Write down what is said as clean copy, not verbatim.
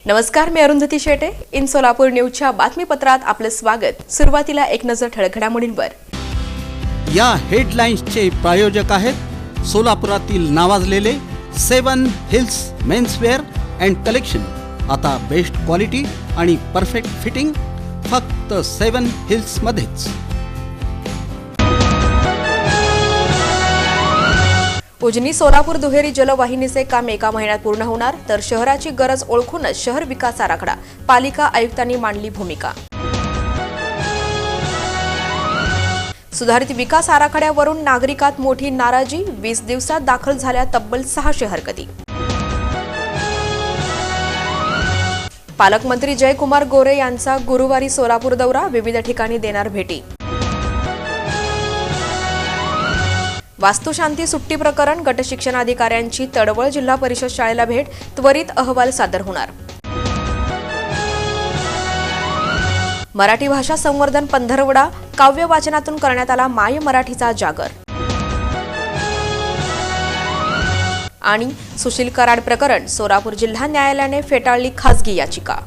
नमस्कार, मी अरुंधती शेटे. इन सोलापूर न्यूजच्या बातमीपत्रात आपले स्वागत. सुरुवातीला एक नजर ठळक घडामोडींवर. या हेडलाईन्सचे प्रायोजक आहेत सोलापुरातील नावाजलेले 7 हिल्स मेन्सवेअर अँड कलेक्शन. आता बेस्ट क्वालिटी आणि परफेक्ट फिटिंग फक्त 7 हिल्स मध्येच. उजनी सोलापूर दुहेरी जलवाहिनीचे काम एका महिन्यात पूर्ण होणार, तर शहराची गरज ओळखूनच शहर विकास आराखडा. पालिका आयुक्तांनी मांडली भूमिका. सुधारित विकास आराखड्यावरून नागरिकात मोठी नाराजी. 20 दिवसात दाखल झाल्या तब्बल 600 हरकती. पालकमंत्री जयकुमार गोरे यांचा गुरुवारी सोलापूर दौरा. विविध ठिकाणी देणार भेटी. वास्तुशांती सुट्टी प्रकरण. गटशिक्षणाधिकाऱ्यांची तडवळ. जिल्हा परिषद शाळेला भेट. त्वरित अहवाल सादर होणार. मराठी भाषा संवर्धन पंधरवडा. काव्य वाचनातून करण्यात आला माय मराठीचा जागर. आणि सुशील कराड प्रकरण. सोलापूर जिल्हा न्यायालयाने फेटाळली खासगी याचिका.